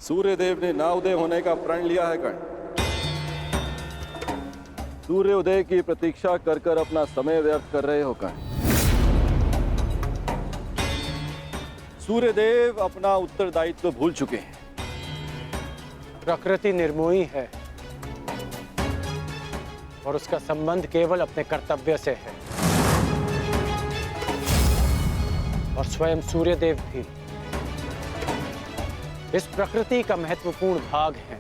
सूर्यदेव ने ना उदय होने का प्रण लिया है कर्ण। सूर्य उदय की प्रतीक्षा कर कर अपना समय व्यर्थ कर रहे हो कर्ण। सूर्यदेव अपना उत्तरदायित्व भूल चुके हैं। प्रकृति निर्मोही है और उसका संबंध केवल अपने कर्तव्य से है। और स्वयं सूर्यदेव भी इस प्रकृति का महत्वपूर्ण भाग है।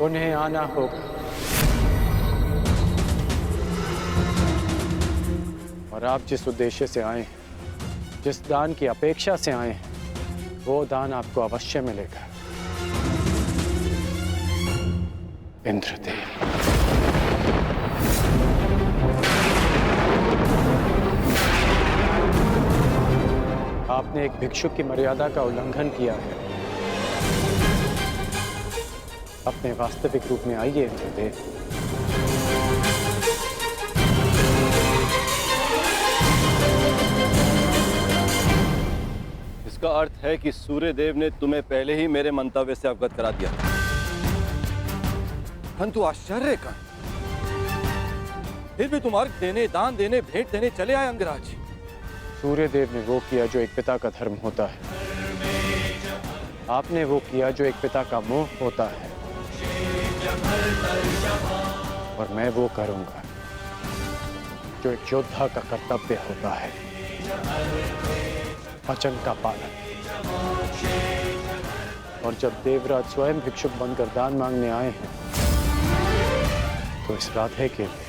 उन्हें आना होगा और आप जिस उद्देश्य से आए हैं, जिस दान की अपेक्षा से आए हैं, वो दान आपको अवश्य मिलेगा। इंद्रदेव। आपने एक भिक्षुक की मर्यादा का उल्लंघन किया है। अपने वास्तविक रूप में आइए इंद्रदेव। इसका अर्थ है कि सूर्यदेव ने तुम्हें पहले ही मेरे मंतव्य से अवगत करा दिया। परंतु आश्चर्य का फिर भी तुम्हारे देने, दान देने, भेंट देने चले आए अंगराज। सूर्यदेव ने वो किया जो एक पिता का धर्म होता है। आपने वो किया जो एक पिता का मोह होता है। और मैं वो करूंगा जो एक योद्धा का कर्तव्य होता है, वचन का पालन। और जब देवराज स्वयं भिक्षुक बनकर दान मांगने आए हैं, तो इस राधे के लिए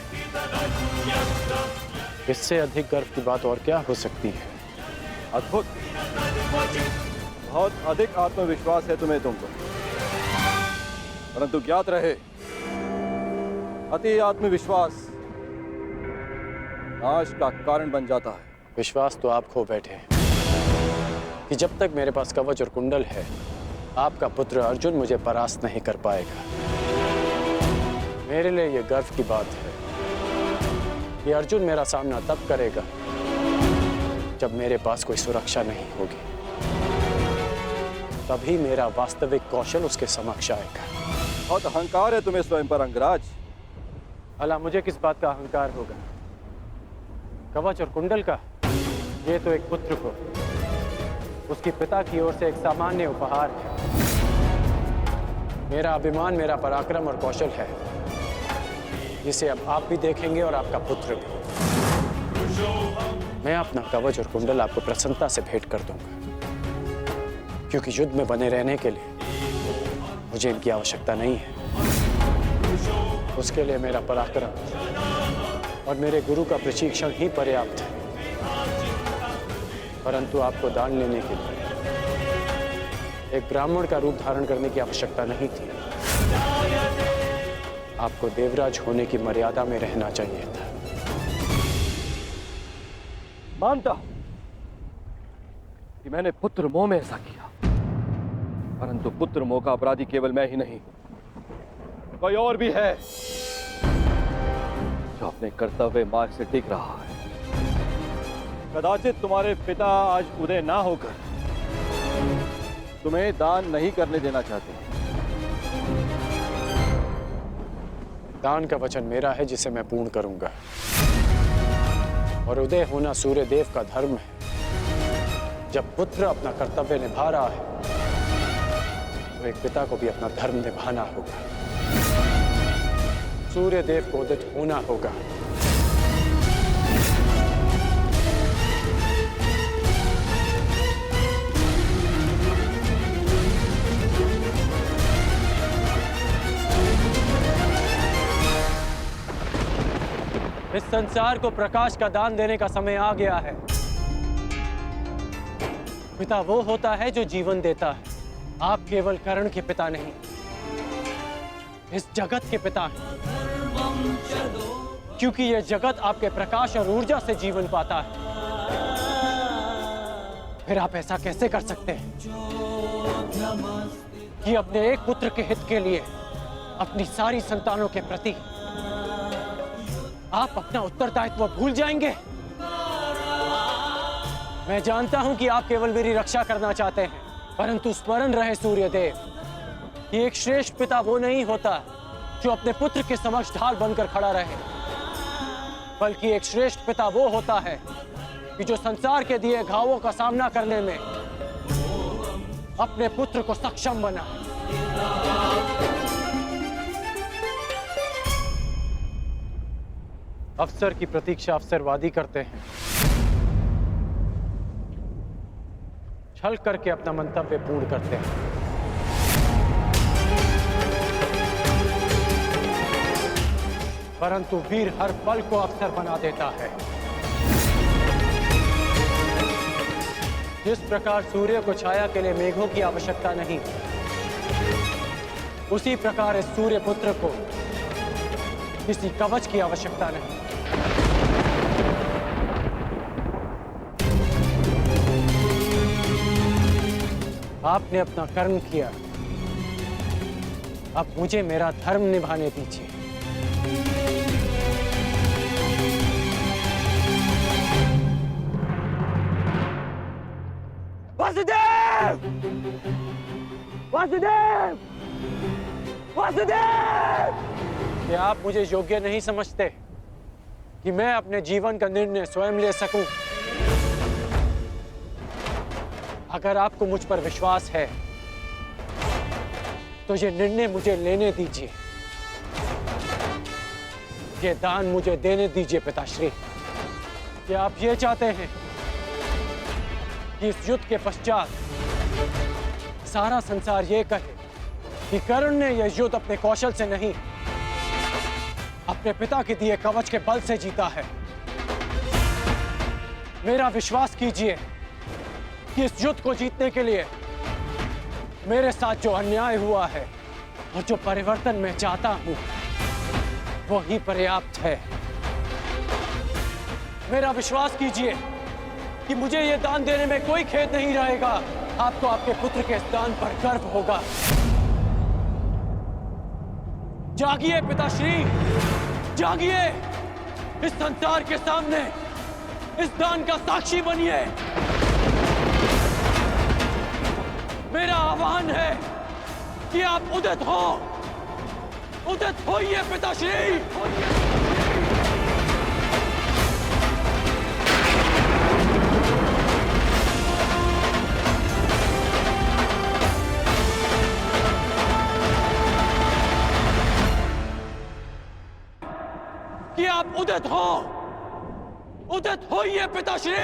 इससे अधिक गर्व की बात और क्या हो सकती है। अद्भुत, बहुत अधिक आत्मविश्वास है तुम्हें तुमको। परंतु ज्ञात रहे, अति आत्मविश्वास नाश का कारण बन जाता है। विश्वास तो आप खो बैठे हैं कि जब तक मेरे पास कवच और कुंडल है, आपका पुत्र अर्जुन मुझे परास्त नहीं कर पाएगा। मेरे लिए यह गर्व की बात है कि अर्जुन मेरा सामना तब करेगा जब मेरे पास कोई सुरक्षा नहीं होगी। तभी मेरा वास्तविक कौशल उसके समक्ष आएगा। बहुत अहंकार है तुम्हें स्वयं पर अंगराज। भला मुझे किस बात का अहंकार होगा? कवच और कुंडल का? ये तो एक पुत्र को उसके पिता की ओर से एक सामान्य उपहार है। मेरा अभिमान, मेरा पराक्रम और कौशल है, जिसे अब आप भी देखेंगे और आपका पुत्र भी। मैं अपना कवच और कुंडल आपको प्रसन्नता से भेंट कर दूंगा, क्योंकि युद्ध में बने रहने के लिए मुझे इनकी आवश्यकता नहीं है। उसके लिए मेरा पराक्रम और मेरे गुरु का प्रशिक्षण ही पर्याप्त है। परंतु आपको दान लेने के लिए एक ब्राह्मण का रूप धारण करने की आवश्यकता नहीं थी। आपको देवराज होने की मर्यादा में रहना चाहिए था। मानता हूं कि मैंने पुत्र मोह में ऐसा किया, परंतु पुत्र मोह का अपराधी केवल मैं ही नहीं, कोई और भी है जो अपने कर्तव्य मार्ग से टिक रहा है। कदाचित तुम्हारे पिता आज उदय ना होकर तुम्हें दान नहीं करने देना चाहते। दान का वचन मेरा है, जिसे मैं पूर्ण करूंगा। और उदय होना सूर्यदेव का धर्म है। जब पुत्र अपना कर्तव्य निभा रहा है, तो एक पिता को भी अपना धर्म निभाना होगा। सूर्यदेव को उदित होना होगा। इस संसार को प्रकाश का दान देने का समय आ गया है। पिता वो होता है जो जीवन देता है। आप केवल कर्ण के पिता नहीं, इस जगत के पिता हैं। क्योंकि यह जगत आपके प्रकाश और ऊर्जा से जीवन पाता है। फिर आप ऐसा कैसे कर सकते हैं कि अपने एक पुत्र के हित के लिए अपनी सारी संतानों के प्रति आप अपना उत्तरदायित्व भूल जाएंगे? मैं जानता हूं कि आप केवल मेरी रक्षा करना चाहते हैं, परंतु स्मरण रहे सूर्यदेव कि एक श्रेष्ठ पिता वो नहीं होता जो अपने पुत्र के समक्ष ढाल बनकर खड़ा रहे, बल्कि एक श्रेष्ठ पिता वो होता है कि जो संसार के दिए घावों का सामना करने में अपने पुत्र को सक्षम बना। अवसर की प्रतीक्षा अवसरवादी करते हैं, छल करके अपना मंतव्य पूर्ण करते हैं। परंतु वीर हर पल को अवसर बना देता है। जिस प्रकार सूर्य को छाया के लिए मेघों की आवश्यकता नहीं, उसी प्रकार इस सूर्य पुत्र को किसी कवच की आवश्यकता नहीं। आपने अपना कर्म किया, अब मुझे मेरा धर्म निभाने दीजिए। वासुदेव! वासुदेव! वासुदेव! क्या आप मुझे योग्य नहीं समझते कि मैं अपने जीवन का निर्णय स्वयं ले सकूं? अगर आपको मुझ पर विश्वास है तो ये निर्णय मुझे लेने दीजिए, ये दान मुझे देने दीजिए पिताश्री। क्या आप ये चाहते हैं कि इस युद्ध के पश्चात सारा संसार ये कहे कि कर्ण ने यह युद्ध अपने कौशल से नहीं, अपने पिता के दिए कवच के बल से जीता है? मेरा विश्वास कीजिए कि इस युद्ध को जीतने के लिए मेरे साथ जो अन्याय हुआ है और जो परिवर्तन मैं चाहता हूं वो ही पर्याप्त है। मेरा विश्वास कीजिए कि मुझे ये दान देने में कोई खेद नहीं रहेगा। आपको आपके पुत्र के इस दान पर गर्व होगा। जागिए पिताश्री, जागिए, इस संसार के सामने इस दान का साक्षी बनिए। मेरा आह्वान है कि आप उदित हो, उदित होइए पिताश्री। कि आप उदित हो, उदित होइए पिताश्री।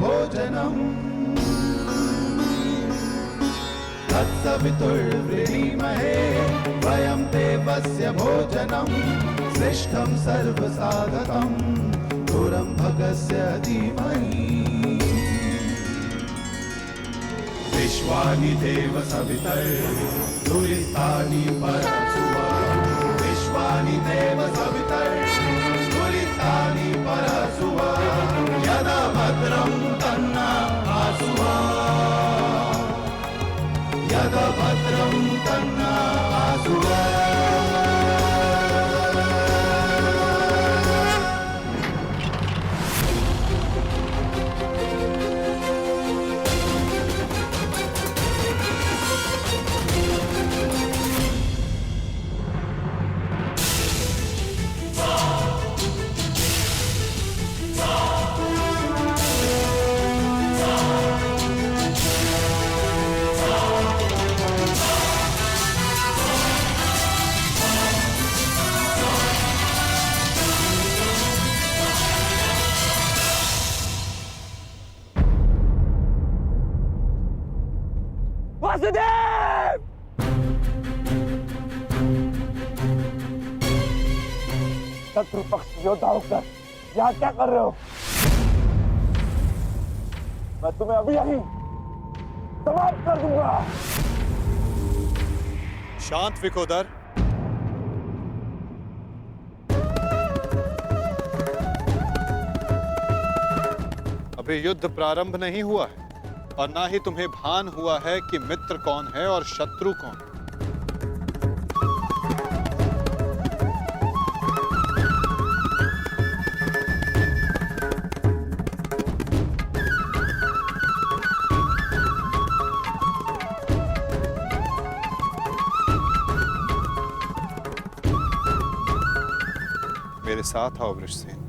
भोजनम् तत्सवितुर्वृणीमहे वयं देवस्य भोजनम् श्रेष्ठं सर्वसाधकं दूरं भगस्य धीमहि विश्वानि देव सवितर्दुरितानि परशुवा विश्वानि देव सवितर्दुरितानि परशुवा यदा भद्रं तन्ना आसुवा यदा भद्रं तन्ना आसुवा। वासुदेव! शत्रु पक्ष योद्धा होकर यहाँ क्या कर रहे हो? मैं तुम्हें अभी यही समाप्त कर दूंगा। शांत विकोदर। अभी युद्ध प्रारंभ नहीं हुआ है और ना ही तुम्हें भान हुआ है कि मित्र कौन है और शत्रु कौन है। मेरे साथ आओ वृषसेन।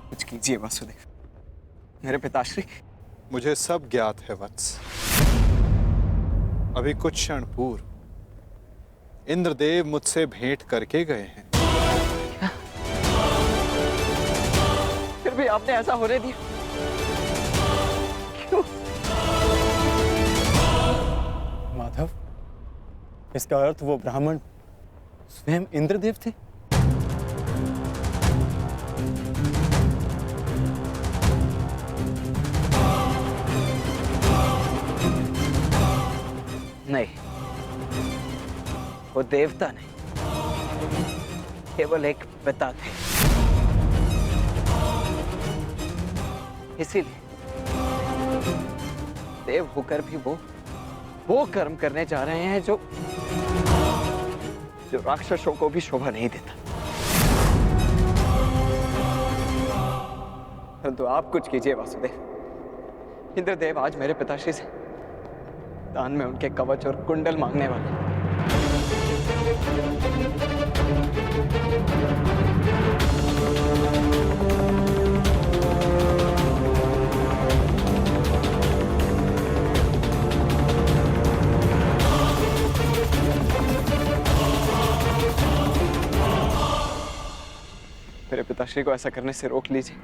कुछ कीजिए वासुदेव, मेरे पिताश्री। मुझे सब ज्ञात है वत्स। अभी कुछ क्षण पूर्व इंद्रदेव मुझसे भेंट करके गए हैं। फिर भी आपने ऐसा होने दिया क्यों? माधव, इसका अर्थ वो ब्राह्मण स्वयं इंद्रदेव थे? नहीं, वो देवता नहीं, केवल एक पिता थे। इसीलिए देव होकर भी वो कर्म करने जा रहे हैं जो राक्षसों को भी शोभा नहीं देता। परंतु आप कुछ कीजिए वासुदेव। इंद्रदेव आज मेरे पिताश्री से दान में उनके कवच और कुंडल मांगने वाले। मेरे पिताश्री को ऐसा करने से रोक लीजिए,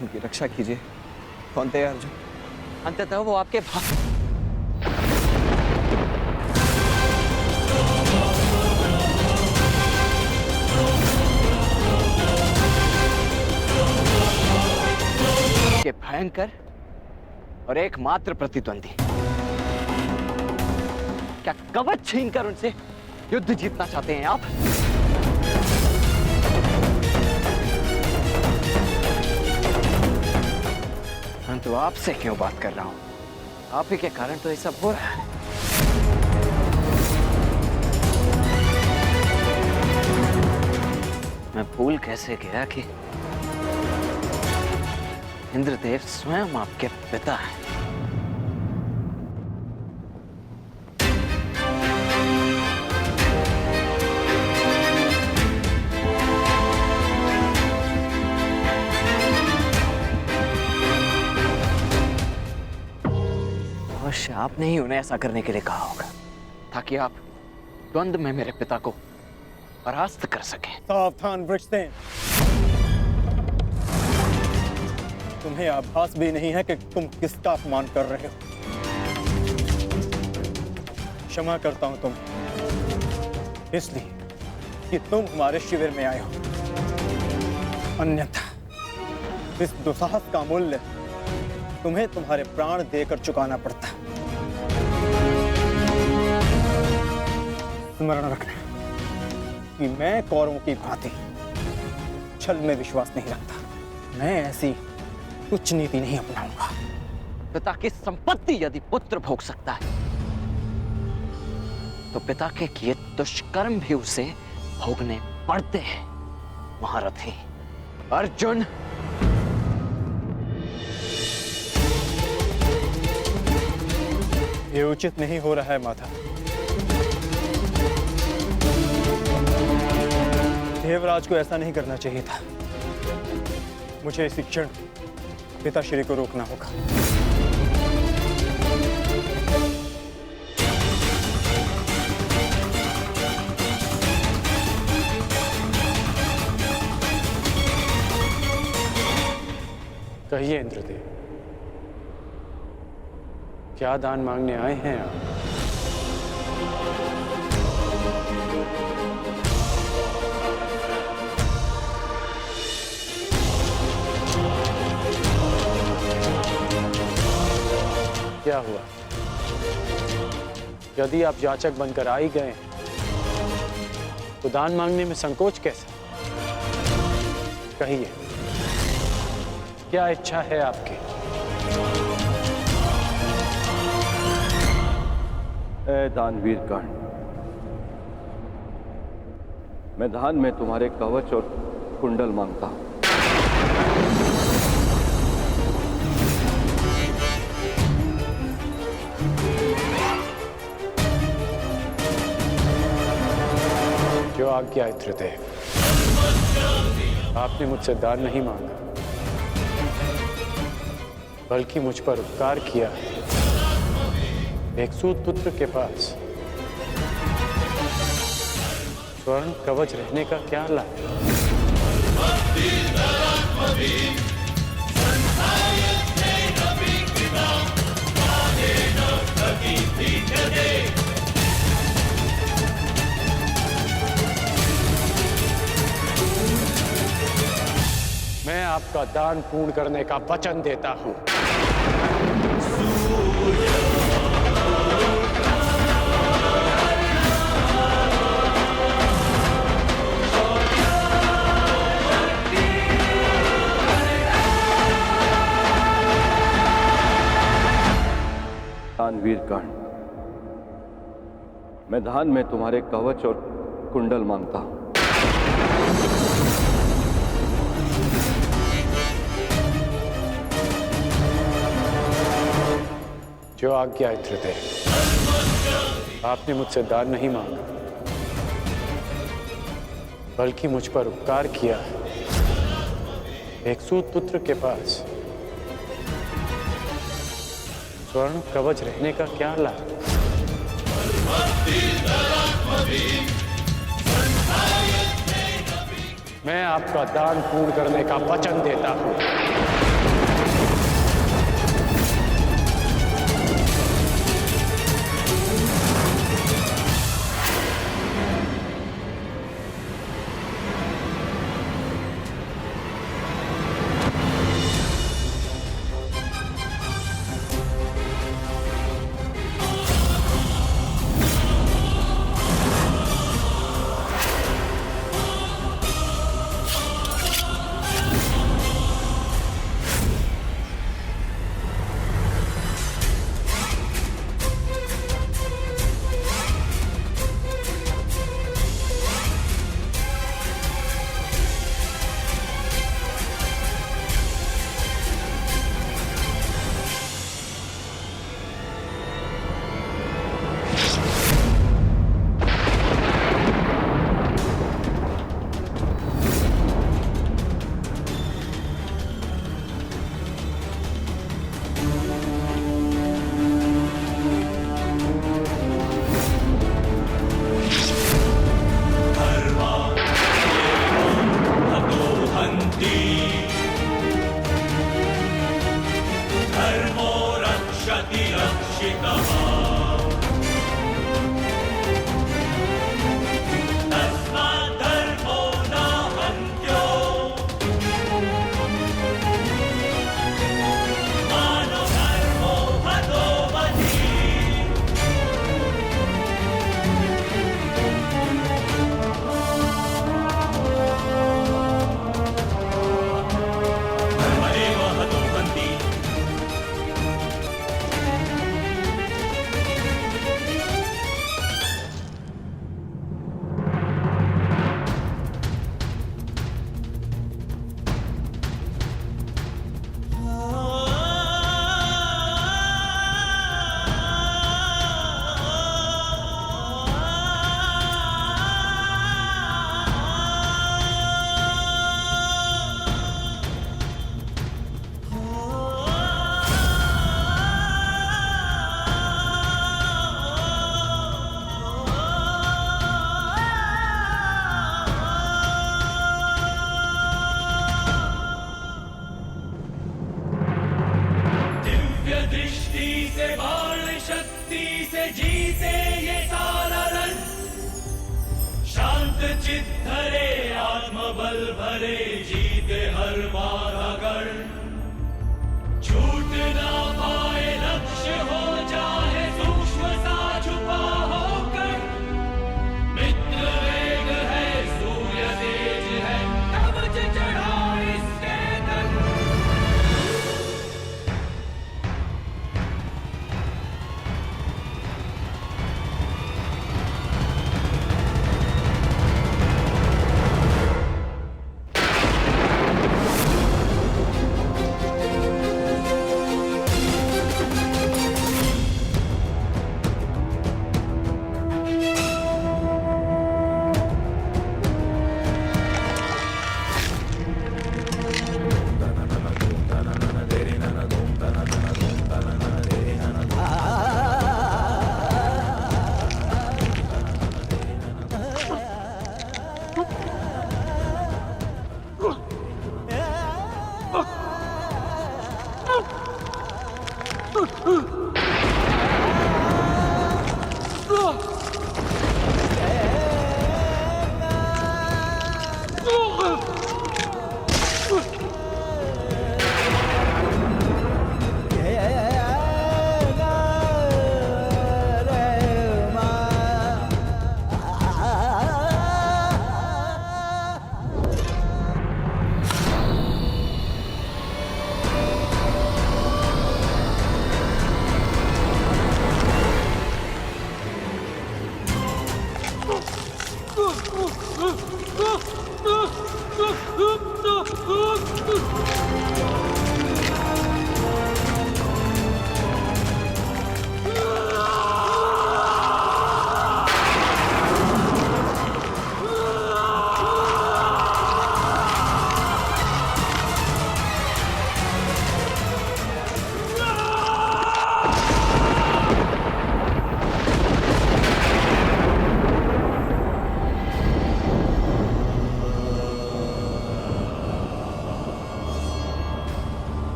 उनकी रक्षा कीजिए। कौन थे अर्जुन? अंततः वो आपके के भयंकर और एकमात्र प्रतिद्वंदी। क्या कवच छीनकर उनसे युद्ध जीतना चाहते हैं आप? परंतु आपसे क्यों बात कर रहा हूं? आप ही के कारण तो ये सब हो रहा है। मैं भूल कैसे गया कि इंद्रदेव स्वयं आपके पिता हैं। अवश्य आपने ही उन्हें ऐसा करने के लिए कहा होगा ताकि आप द्वंद्व में मेरे पिता को परास्त कर सकें। सावधान वृषसेन, तुम्हें आभास भी नहीं है कि तुम किसका अपमान कर रहे हो। क्षमा करता हूं तुम्हें, इसलिए कि तुम हमारे शिविर में आए हो। अन्यथा इस दुस्साहस का मूल्य तुम्हें तुम्हारे प्राण देकर चुकाना पड़ता। स्मरण रखना कि मैं कौरवों की भांति छल में विश्वास नहीं रखता। मैं ऐसी कुछ नीति नहीं अपनाऊंगा। पिता की संपत्ति यदि पुत्र भोग सकता है तो पिता के किए दुष्कर्म भी उसे भोगने पड़ते हैं। महारथी अर्जुन, ये उचित नहीं हो रहा है माता। देवराज को ऐसा नहीं करना चाहिए था। मुझे इसी क्षण पिताश्री को रोकना होगा। कहिए इंद्रदेव, क्या दान मांगने आए हैं आप? क्या हुआ? यदि आप याचक बनकर आ ही गए हैं, तो दान मांगने में संकोच कैसा? कहिए, क्या इच्छा है आपकी? ए दानवीर कर्ण, मैं दान में तुम्हारे कवच और कुंडल मांगता हूं। जो आज्ञा है त्रिदेव, आपने मुझसे दान नहीं मांगा, बल्कि मुझ पर उपकार किया है। एक सूत पुत्र के पास स्वर्ण कवच रहने का क्या लाभ? मैं आपका दान पूर्ण करने का वचन देता हूं। दानवीर कर्ण, मैं दान में तुम्हारे कवच और कुंडल मांगता हूं। जो आज्ञा है त्रिदेव, आपने मुझसे दान नहीं मांगा, बल्कि मुझ पर उपकार किया है। एक सूत पुत्र के पास स्वर्ण कवच रहने का क्या लाभ? मैं आपका दान पूर्ण करने का वचन देता हूं। भरे जीते हर बाधागढ़, छूट ना पाए लक्ष्य हो जाए सूक्ष्म सा छुपा होकर। मित्र वेग है सूर्य तेज है कवच चढ़ा इसके तक।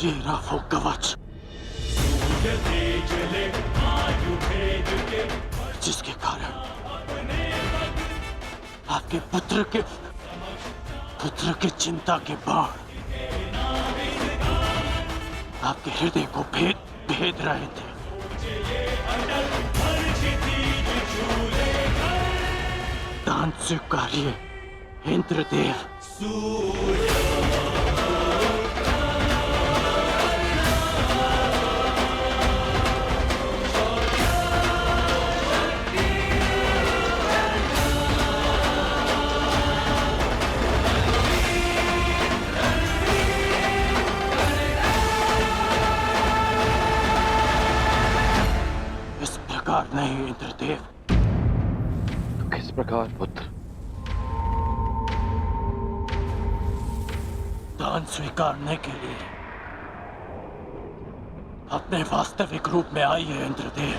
ये रहा वो कवच जिसके कारण आपके पुत्र के चिंता के बाण आपके हृदय को भेद रहे थे। दान स्वीकारिए इंद्रदेव। नहीं इंद्रदेव। तो किस प्रकार पुत्र? दान स्वीकारने के लिए अपने वास्तविक रूप में आइए इंद्रदेव।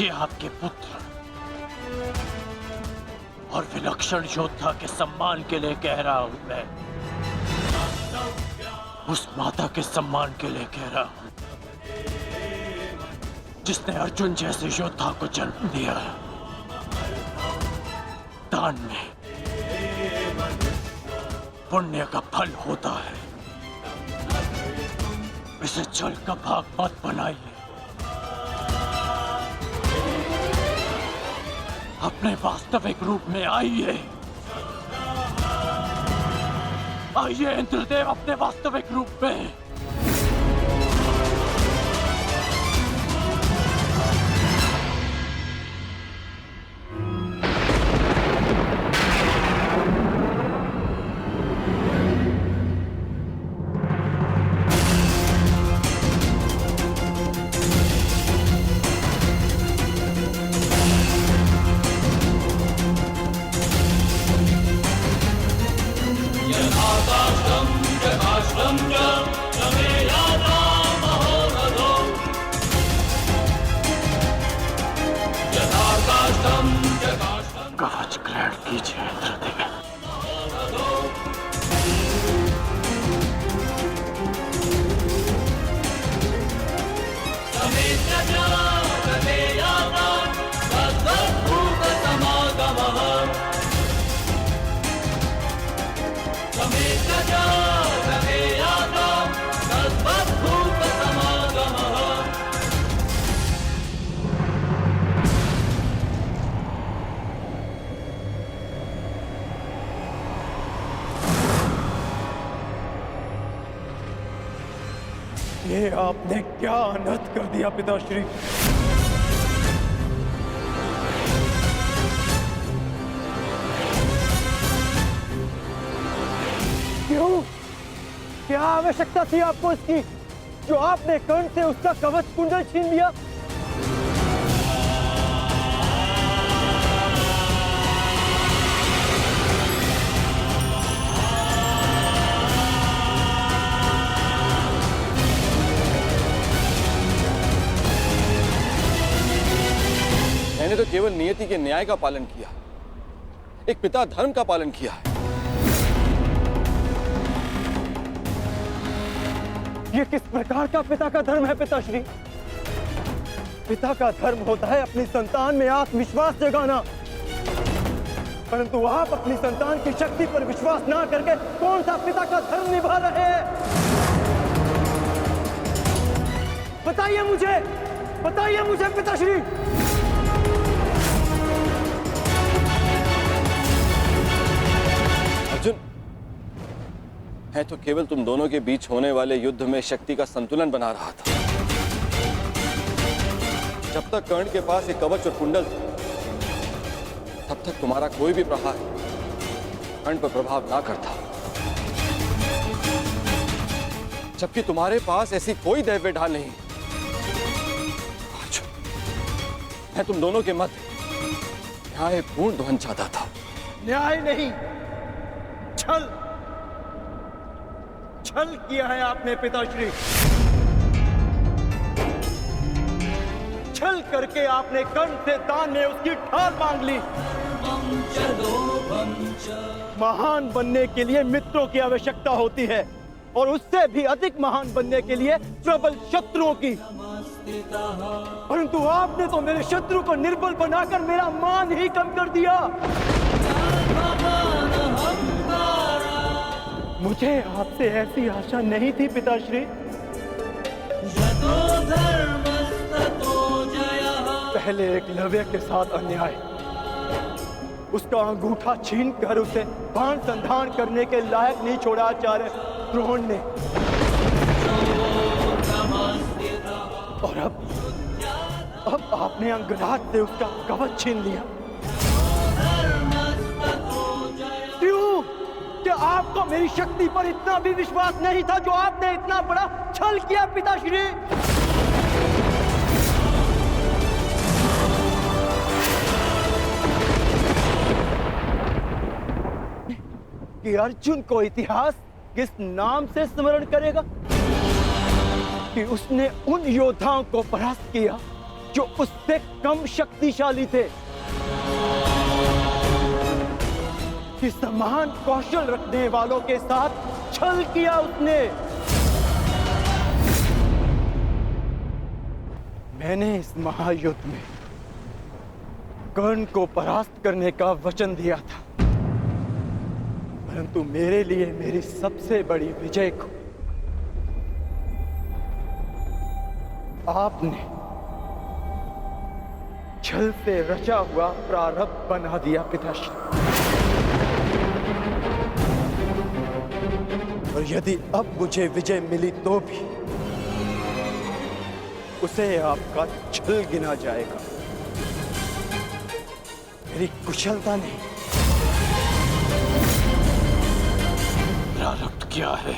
ये आपके पुत्र और विलक्षण योद्धा के सम्मान के लिए कह रहा हूं मैं। उस माता के सम्मान के लिए कह रहा हूं जिसने अर्जुन जैसे योद्धा को जन्म दिया। दान में पुण्य का फल होता है। इसे छल का भाग मत बनाइए। अपने वास्तविक रूप में आइए। आइए इंद्रदेव अपने वास्तविक रूप में। ये आपने क्या अनर्थ कर दिया पिताश्री। क्यों? क्या आवश्यकता थी आपको इसकी, जो आपने कर्ण से उसका कवच कुंडल छीन लिया? मैंने तो केवल नियति के न्याय का पालन किया, एक पिता धर्म का पालन किया है। ये किस प्रकार का पिता का धर्म है पिताश्री? पिता का धर्म होता है अपनी संतान में आत्मविश्वास जगाना, परंतु आप अपनी संतान की शक्ति पर विश्वास ना करके कौन सा पिता का धर्म निभा रहे हैं? बताइए मुझे पिताश्री। अर्जुन, मैं तो केवल तुम दोनों के बीच होने वाले युद्ध में शक्ति का संतुलन बना रहा था। जब तक कर्ण के पास एक कवच और कुंडल थे, तब तक तुम्हारा कोई भी प्रहार कर्ण पर प्रभाव ना करता, जबकि तुम्हारे पास ऐसी कोई दैव्य ढाल नहीं। आज मैं तुम दोनों के मध्य न्यायपूर्ण ध्वंस चाहता था। न्याय नहीं, छल किया है आपने पिताश्री। छल करके आपने कर्ण से दान में उसकी ढाल मांग ली। महान बनने के लिए मित्रों की आवश्यकता होती है, और उससे भी अधिक महान बनने के लिए प्रबल शत्रुओं की। परंतु आपने तो मेरे शत्रु को निर्बल बनाकर मेरा मान ही कम कर दिया। मुझे आपसे ऐसी आशा नहीं थी पिताश्री। पहले एकलव्य के साथ अन्याय, उसका अंगूठा छीन कर उसे बाण संधान करने के लायक नहीं छोड़ा आचार्य द्रोण ने, और अब आपने अंगराज से उसका कवच छीन लिया। क्यों? क्या आपको मेरी शक्ति पर इतना भी विश्वास नहीं था, जो आपने इतना बड़ा छल किया पिताश्री? कि अर्जुन को इतिहास किस नाम से स्मरण करेगा? कि उसने उन योद्धाओं को परास्त किया जो उससे कम शक्तिशाली थे, कि समान कौशल रखने वालों के साथ छल किया उसने। मैंने इस महायुद्ध में कर्ण को परास्त करने का वचन दिया था, परंतु मेरे लिए मेरी सबसे बड़ी विजय को आपने छल से रचा हुआ प्रारब्ध बना दिया पिताश्री। और यदि अब मुझे विजय मिली तो भी उसे आपका छल गिना जाएगा, मेरी कुशलता नहीं। प्रारब्ध क्या है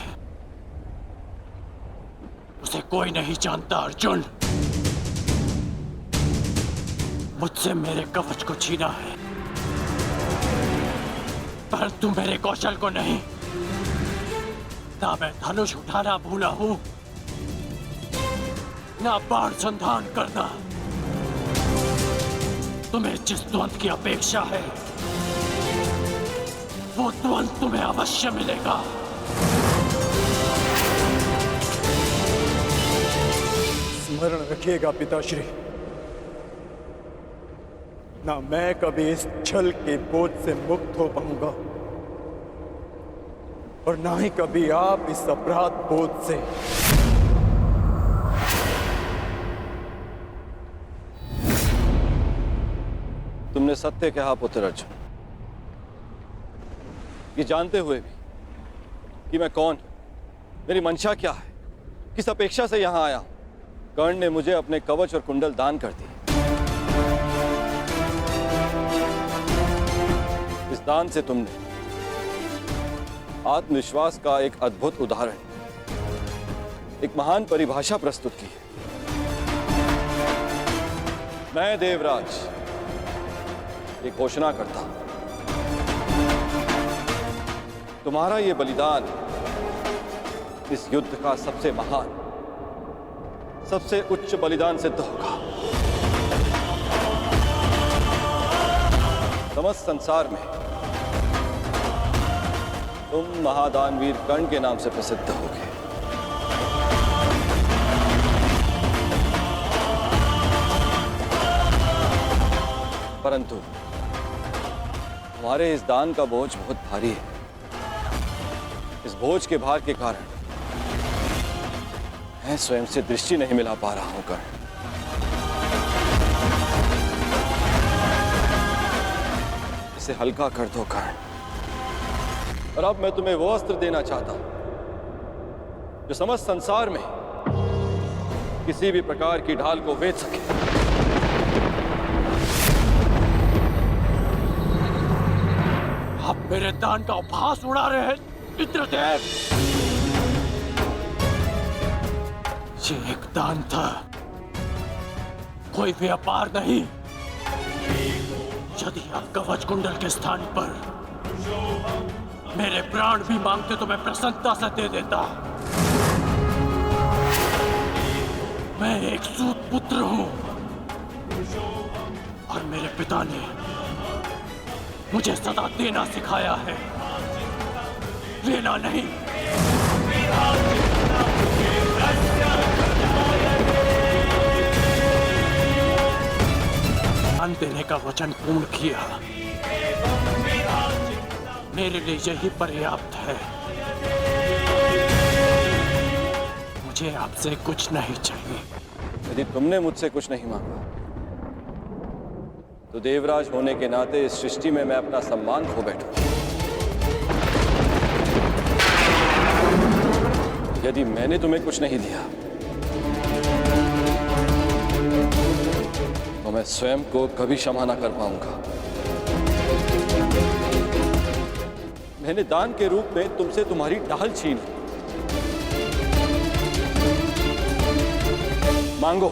उसे कोई नहीं जानता अर्जुन। मुझसे मेरे कवच को छीना है, परंतु मेरे कौशल को नहीं। ना मैं धनुष उठाना भूला हूं, ना बाण संधान करना। तुम्हें जिस द्वंद की अपेक्षा है, वो द्वंद तुम्हें अवश्य मिलेगा। स्मरण रखिएगा पिताश्री, ना मैं कभी इस छल के बोझ से मुक्त हो पाऊंगा, और ना ही कभी आप इस अपराध बोझ से। तुमने सत्य कहा पुत्र अर्जुन। ये जानते हुए भी कि मैं कौन, मेरी मंशा क्या है, किस अपेक्षा से यहां आया हूं? कर्ण ने मुझे अपने कवच और कुंडल दान कर दिए। इस दान से तुमने आत्मविश्वास का एक अद्भुत उदाहरण, एक महान परिभाषा प्रस्तुत की है। मैं देवराज ये घोषणा करता हूं, तुम्हारा ये बलिदान इस युद्ध का सबसे महान, सबसे उच्च बलिदान सिद्ध होगा। समस्त संसार में तुम महादानवीर कर्ण के नाम से प्रसिद्ध होगे। परंतु हमारे इस दान का बोझ बहुत भारी है। इस बोझ के भार के कारण मैं स्वयं से दृष्टि नहीं मिला पा रहा हूं कर्ण। इसे हल्का कर दो कर्ण। और अब मैं तुम्हें वो अस्त्र देना चाहता हूं जो समस्त संसार में किसी भी प्रकार की ढाल को वेध सके। आप मेरे दान का उपहास उड़ा रहे हैं इंद्रदेव। ये एक दान था, कोई व्यापार नहीं। यदि आप कवच कुंडल के स्थान पर मेरे प्राण भी मांगते तो मैं प्रसन्नता से दे देता। मैं एक सूत पुत्र हूं और मेरे पिता ने मुझे सदा देना सिखाया है, लेना नहीं। दान देने का वचन पूर्ण किया, मेरे लिए यही पर्याप्त है। मुझे आपसे कुछ नहीं चाहिए। यदि तुमने मुझसे कुछ नहीं मांगा तो देवराज होने के नाते इस सृष्टि में मैं अपना सम्मान खो बैठूं। यदि मैंने तुम्हें कुछ नहीं दिया तो मैं स्वयं को कभी क्षमा ना कर पाऊंगा। मैंने दान के रूप में तुमसे तुम्हारी ढाल छीन ली। मांगो,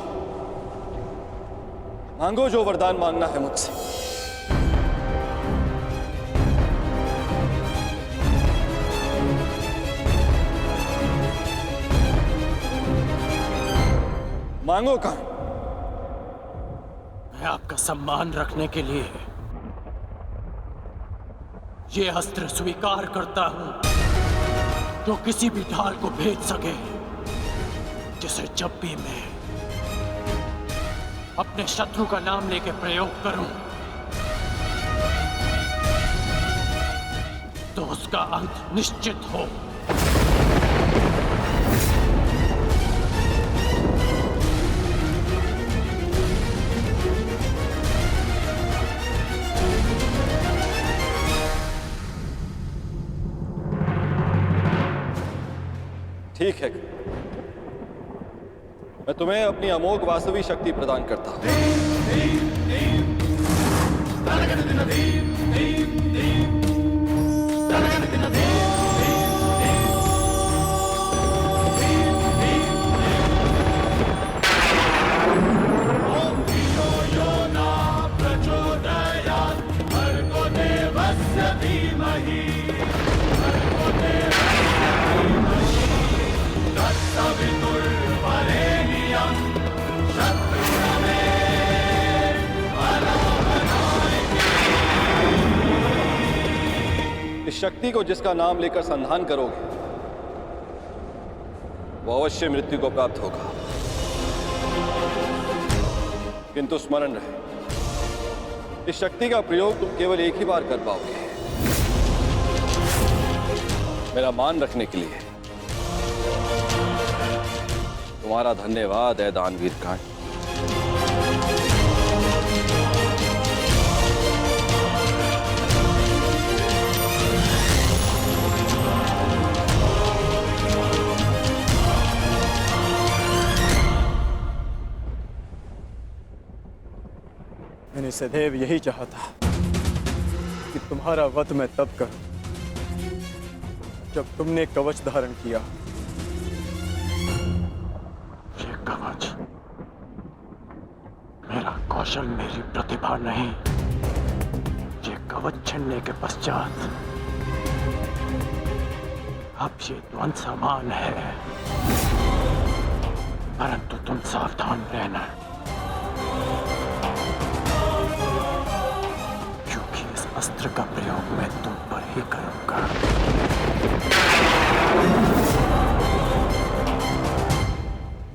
मांगो जो वरदान मांगना है मुझसे। मांगो कर्ण। मैं आपका सम्मान रखने के लिए ये अस्त्र स्वीकार करता हूं जो किसी भी ढाल को भेद सके, जिसे जब भी मैं अपने शत्रु का नाम लेके प्रयोग करूं तो उसका अंत निश्चित हो। ठीक है, मैं तुम्हें अपनी अमोघ वास्तविक शक्ति प्रदान करता हूं। इस शक्ति को जिसका नाम लेकर संधान करोगे वो अवश्य मृत्यु को प्राप्त होगा, किंतु स्मरण रहे इस शक्ति का प्रयोग तुम केवल एक ही बार कर पाओगे। मेरा मान रखने के लिए तुम्हारा धन्यवाद है दानवीर कर्ण। सदैव यही चाहा था कि तुम्हारा वध मैं तब करूं जब तुमने कवच धारण किया। ये कवच मेरा कौशल, मेरी प्रतिभा नहीं। ये कवच छिनने के पश्चात अब ये द्वंद समान है, परंतु तुम सावधान रहना, क्योंकि इस अस्त्र का प्रयोग मैं तुम पर ही करूंगा।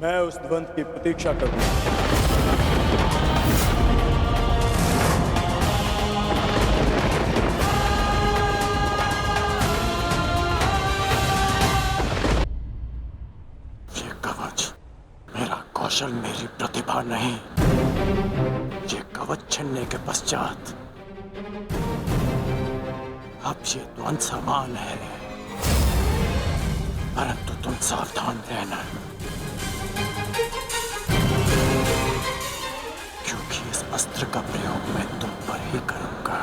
मैं उस द्वंद की प्रतीक्षा करूंगा। ये कवच मेरा कौशल, मेरी प्रतिभा नहीं। ये कवच छिनने के पश्चात अब ये द्वंद समान है, परंतु तुम सावधान रहना, क्योंकि इस अस्त्र का प्रयोग मैं तुम पर ही करूंगा।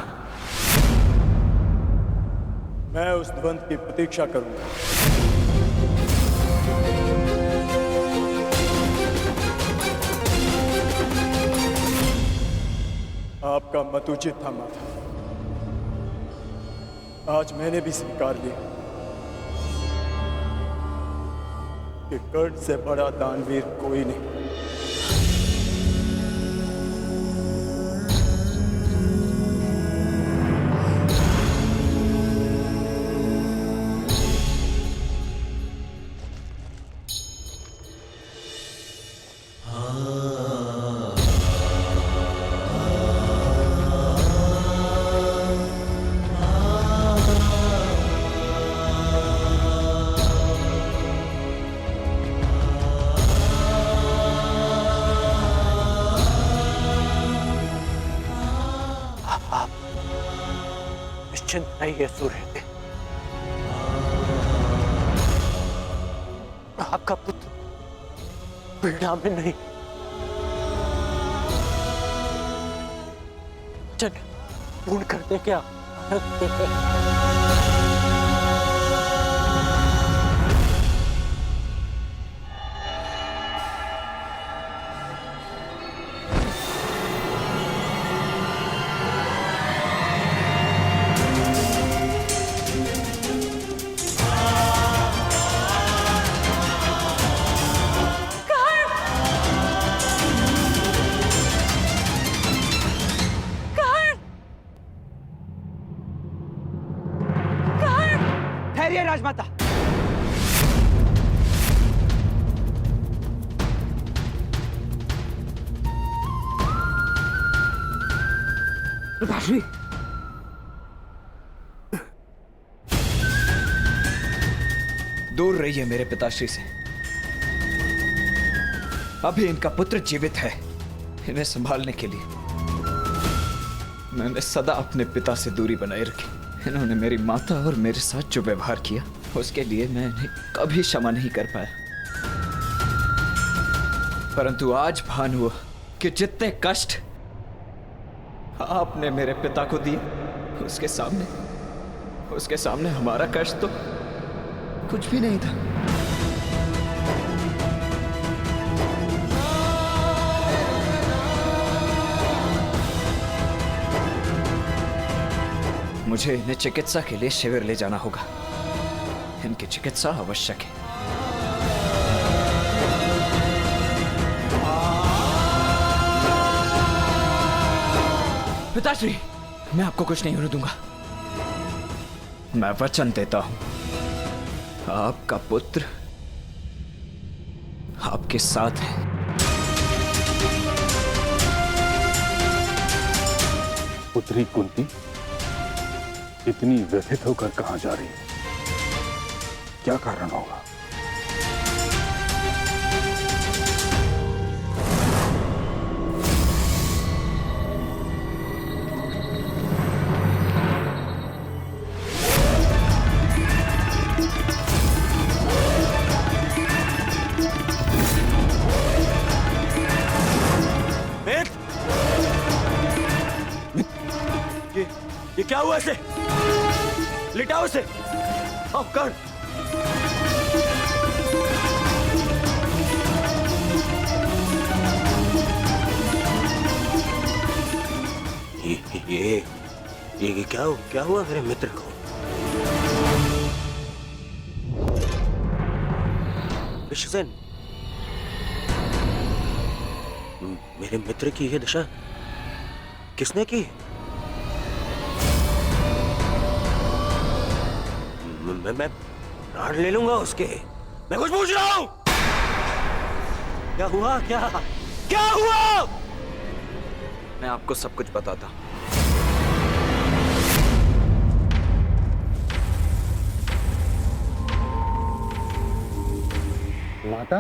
मैं उस द्वंद की प्रतीक्षा करूंगा। आपका मत उचित था माता। आज मैंने भी स्वीकार लिया कि कर्ण से बड़ा दानवीर कोई नहीं। निश्चिंत रहिए सूर्य, आपका पुत्र पीड़ा में नहीं। चल पूर्ण कर दे क्या? ठहरिए राजमाता। पिताश्री, दूर रहिए मेरे पिताश्री से। अभी इनका पुत्र जीवित है। इन्हें संभालने के लिए मैंने सदा अपने पिता से दूरी बनाए रखी। इन्होंने मेरी माता और मेरे साथ जो व्यवहार किया, उसके लिए मैं इन्हें कभी क्षमा नहीं कर पाया। परंतु आज भान हुआ कि जितने कष्ट आपने मेरे पिता को दिए, उसके सामने हमारा कष्ट तो कुछ भी नहीं था। मुझे इन्हें चिकित्सा के लिए शिविर ले जाना होगा। इनकी चिकित्सा आवश्यक है। पिताश्री, मैं आपको कुछ नहीं होने दूंगा। मैं वचन देता हूं, आपका पुत्र आपके साथ है। पुत्री कुंती इतनी व्यथित होकर कहां जा रही है? क्या कारण होगा? ये क्या हुआ इसे? लिटाओ इसे। आओ कर। ये क्या हुआ मेरे मित्र को? विश्वसेन, मेरे मित्र की ये दशा किसने की? मैं प्राण ले लूंगा उसके। मैं कुछ पूछ रहा हूं। क्या हुआ? क्या हुआ? मैं आपको सब कुछ बताता हूं। माता,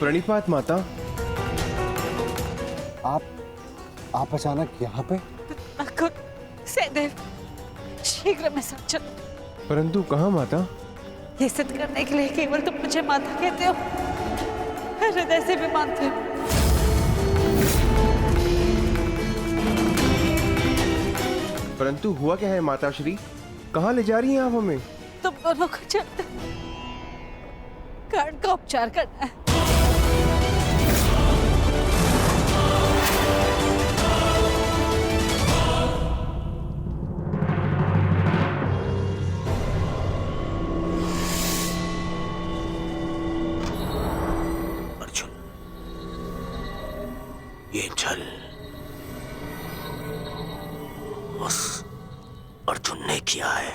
प्रणिपात माता। आप अचानक यहाँ पे? सहदेव, शीघ्र में सब चलो। परंतु कहाँ माता? ये सिद्ध करने के लिए केवल तुम मुझे माता कहते हो, हृदय से भी मानते हो। परंतु हुआ क्या है माता श्री? कहाँ ले जा रही हैं आप हमें? तुम दोनों को चलते कर्ण का उपचार करना है। अर्जुन, ये छल उस अर्जुन ने किया है।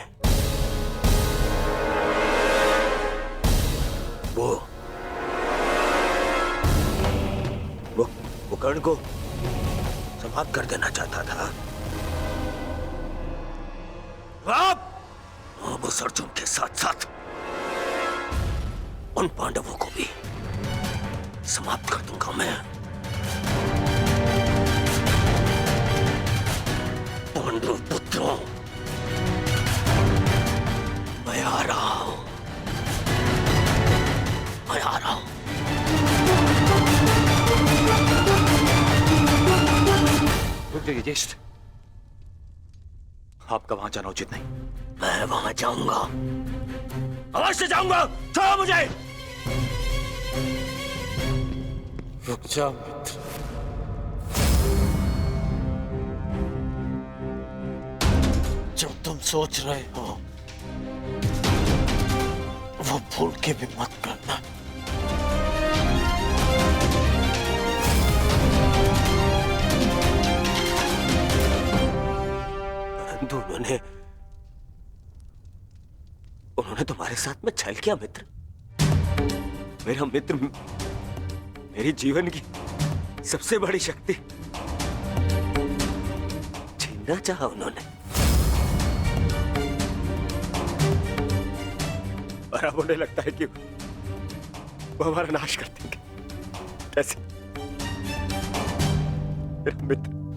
वो कर्ण को समाप्त कर देना चाहता था। अब उस अर्जुन के साथ साथ उन पांडवों को भी समाप्त कर दूंगा मैं। पांडव पुत्रों, मैं आ रहा हूं। रुक जाइए ज्येष्ठ, आपका वहां जाना उचित नहीं। मैं वहां जाऊंगा, अवश्य जाऊंगा। छोड़ो मुझे। रुक जाओ मित्र। जो तुम सोच रहे हो वो भूल के भी मत करना। परंतु उन्होंने तुम्हारे साथ में छल किया मित्र। मेरा मित्र मेरी जीवन की सबसे बड़ी शक्ति छीनना चाहा उन्होंने, और अब उन्हें लगता है कि वो हमारा नाश कर देंगे। कैसे?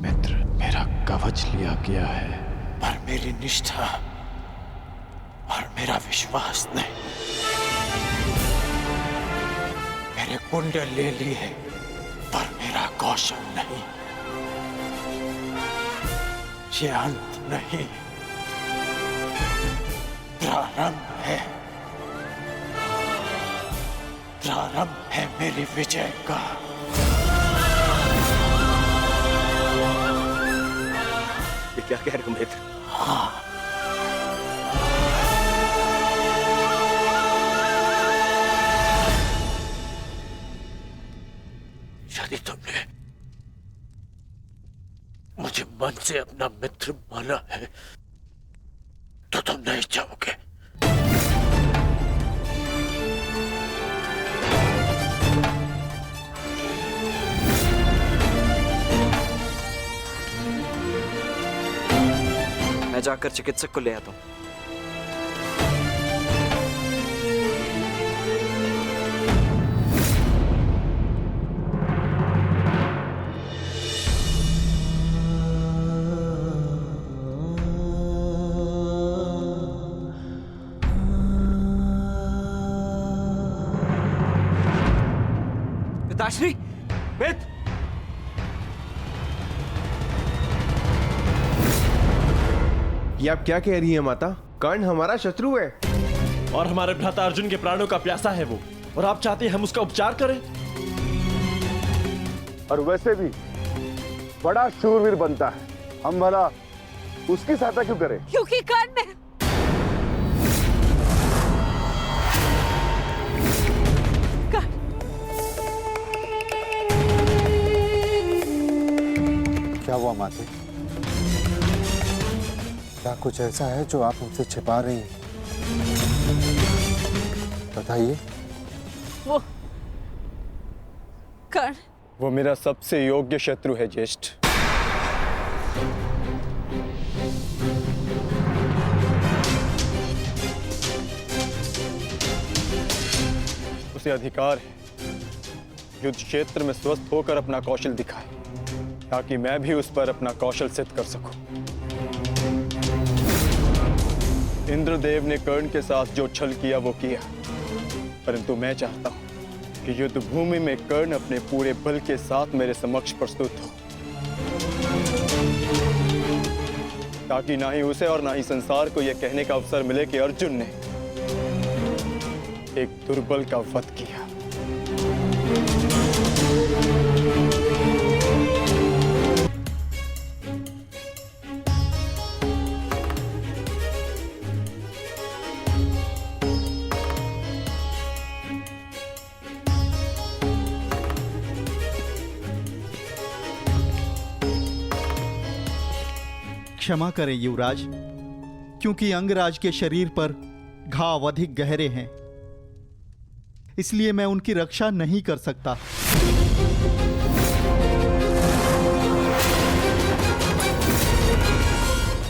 मित्र, मेरा कवच लिया गया है, पर मेरी निष्ठा और मेरा विश्वास नहीं। मेरे कुंडल ले लिए, पर मेरा कौशल नहीं। ये अंत नहीं, प्रारंभ है। प्रारंभ है मेरी विजय का। ये क्या कह रहे हो मित्र? हाँ, यदि तुमने मुझे मन से अपना मित्र माना है तो तुम नहीं चाहोगे। मैं जाकर चिकित्सक को ले आता हूं। पिताश्री, मित्र, ये आप क्या कह रही हैं माता? कर्ण हमारा शत्रु है और हमारे भ्राता अर्जुन के प्राणों का प्यासा है वो, और आप चाहते हैं हम उसका उपचार करें? और वैसे भी बड़ा शूरवीर बनता है, हम भला उसकी सहायता क्यों करें? क्योंकि कर्ण है। क्या हुआ माते? क्या कुछ ऐसा है जो आप मुझसे छिपा रही हैं? बताइए। वो कर्ण, वो मेरा सबसे योग्य शत्रु है ज्येष्ठ। उसे अधिकार है युद्ध क्षेत्र में स्वस्थ होकर अपना कौशल दिखाए, ताकि मैं भी उस पर अपना कौशल सिद्ध कर सकूं। इंद्रदेव ने कर्ण के साथ जो छल किया वो किया, परंतु मैं चाहता हूं कि युद्ध भूमि में कर्ण अपने पूरे बल के साथ मेरे समक्ष प्रस्तुत हो, ताकि ना ही उसे और ना ही संसार को यह कहने का अवसर मिले कि अर्जुन ने एक दुर्बल का वध किया। क्षमा करें युवराज, क्योंकि अंगराज के शरीर पर घाव अधिक गहरे हैं, इसलिए मैं उनकी रक्षा नहीं कर सकता।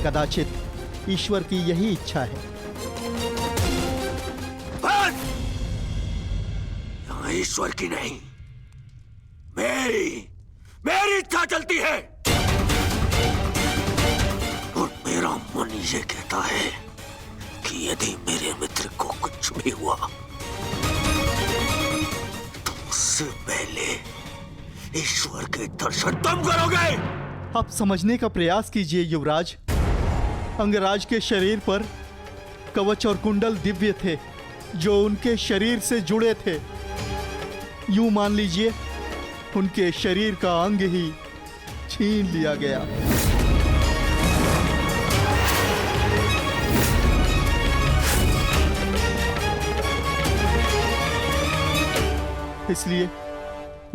कदाचित ईश्वर की यही इच्छा है। बस! यहाँ ईश्वर की नहीं, मेरी इच्छा चलती है। और मेरा मन ये कहता है कि यदि मेरे मित्र को कुछ भी हुआ तो उससे पहले ईश्वर के दर्शन तुम करोगे। आप समझने का प्रयास कीजिए युवराज। अंगराज के शरीर पर कवच और कुंडल दिव्य थे जो उनके शरीर से जुड़े थे। यूं मान लीजिए उनके शरीर का अंग ही छीन लिया गया। इसलिए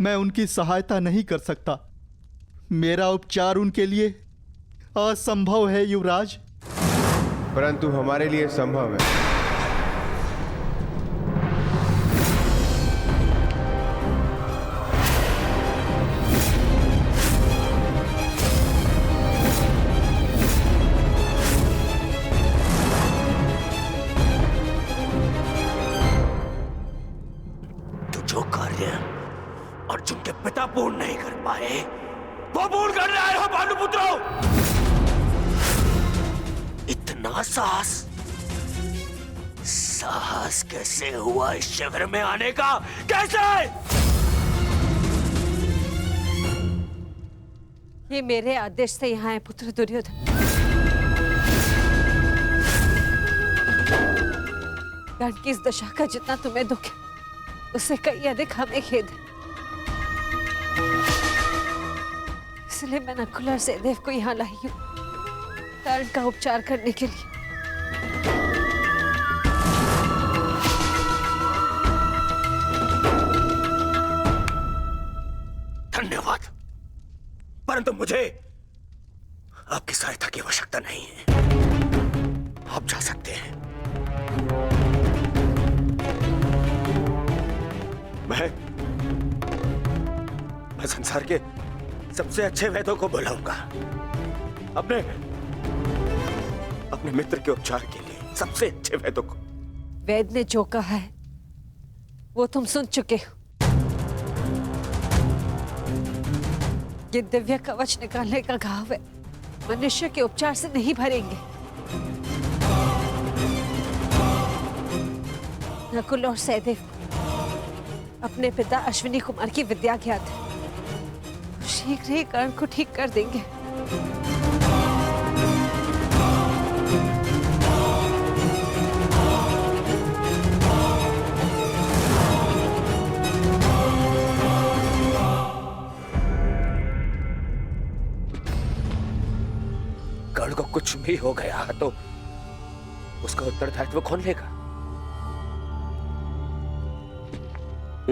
मैं उनकी सहायता नहीं कर सकता। मेरा उपचार उनके लिए असंभव है युवराज। परंतु हमारे लिए संभव है। जो कार्य अर्जुन के पिता पूर्ण नहीं कर पाए वो पूर्ण कर रहे हो भानुपुत्रों। इतना साहस कैसे हुआ इस शिविर में आने का? कैसे? ये मेरे आदेश से यहाँ है पुत्र दुर्योधन। कर्ण की इस दशा का जितना तुम्हें दुख है उससे कई अधिक हमें खेद है। इसलिए मैं नकुल और सहदेव को यहाँ लाई हूँ कर्ण का उपचार करने के लिए। धन्यवाद, परंतु मुझे आपकी सहायता की आवश्यकता नहीं है। आप जा सकते हैं। मैं संसार के सबसे अच्छे वैद्यों को बुलाऊंगा अपने मित्र के उपचार के लिए, सबसे अच्छे वैद्यों को। वैद्य ने जो कहा है वो तुम सुन चुके हो। ये दिव्य कवच निकालने का घाव है, मनुष्य के उपचार से नहीं भरेंगे। नकुल और सहदेव अपने पिता अश्विनी कुमार की विद्या ज्ञात है। शीघ्र ही कर्ण को ठीक कर देंगे। कर्ण को कुछ भी हो गया तो उसका उत्तरदायित्व कौन लेगा?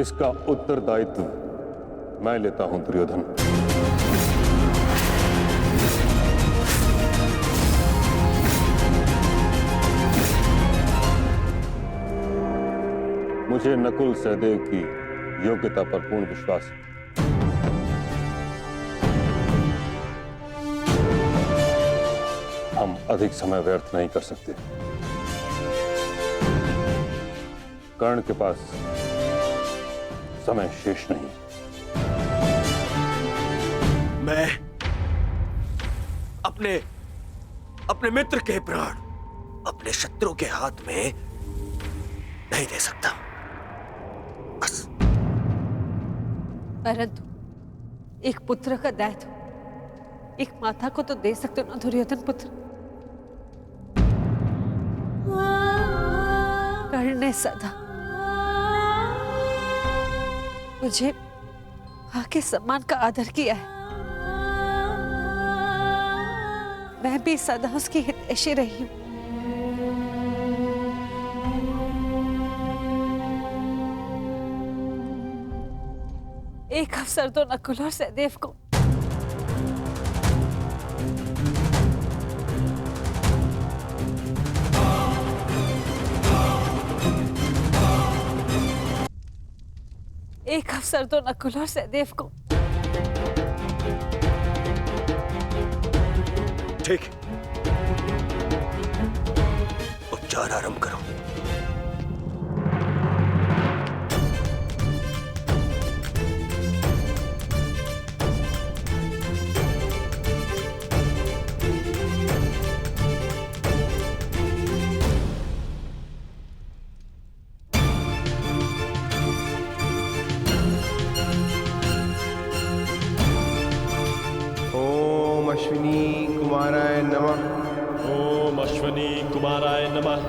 इसका उत्तरदायित्व मैं लेता हूं दुर्योधन। मुझे नकुल सहदेव की योग्यता पर पूर्ण विश्वास है। हम अधिक समय व्यर्थ नहीं कर सकते। कर्ण के पास समय शेष नहीं। मैं अपने मित्र के प्राण अपने शत्रु के हाथ में नहीं दे सकता। बस। परंतु एक पुत्र का दायित्व एक माता को तो दे सकते हो ना दुर्योधन पुत्र। कर्ण ने सदा मुझे मां के सम्मान का आदर किया है। मैं भी सदा उसकी हितैषी रही हूं। एक अवसर तो नकुल और सहदेव को ठीक, उपचार आरंभ करो। ओम अश्विनी कुमाराय नमः। ओम अश्विनी कुमाराय नमः।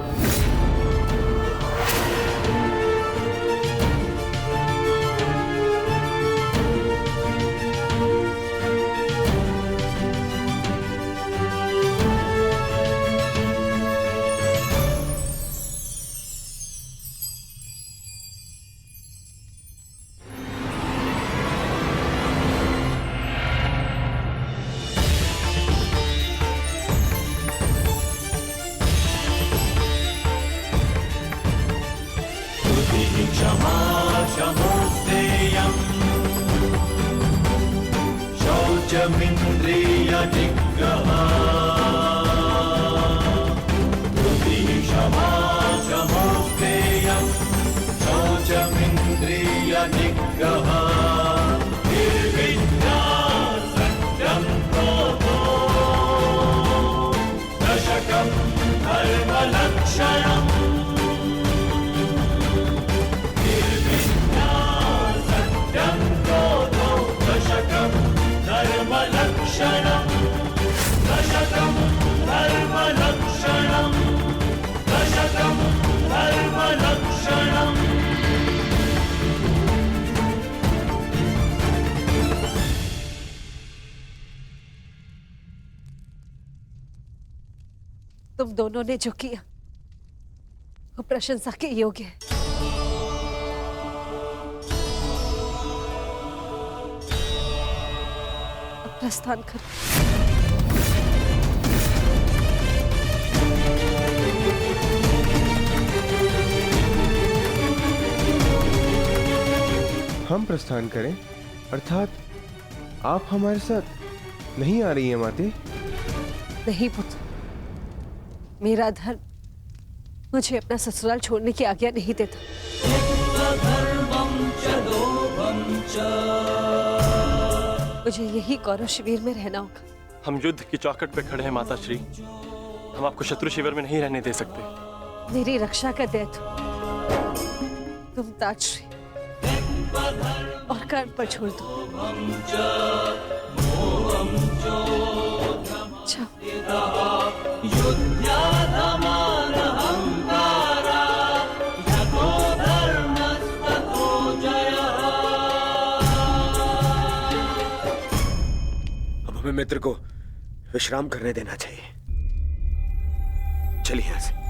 शौचमिन्द्रिय निग्रहा क्षमा शमोस्तेयम् शौचमिन्द्रिय निग्रहा निर्विद्या सत्यं क्रोधो दशकं धर्मलक्षणम् निर्विद्या सत्यं क्रोधो दशकं धर्मलक्षणम् दशकं धर्मलक्षणम् दशकं धर्मलक्षणम्। तुम दोनों ने जो किया वो प्रशंसा के योग्य है। अब प्रस्थान करो। हम प्रस्थान करें, अर्थात आप हमारे साथ नहीं आ रही हैं माते? नहीं पुत्र, मेरा धर्म मुझे अपना ससुराल छोड़ने की आज्ञा नहीं देता। मुझे यही गौरव शिविर में रहना होगा। हम युद्ध की चौखट पे खड़े हैं माता श्री। हम आपको शत्रु शिविर में नहीं रहने दे सकते। मेरी रक्षा का दायित्व तुम ताजश्री और कर्ण पर छोड़ दो। अच्छा। अब हमें मित्र को विश्राम करने देना चाहिए। चलिए यहां से।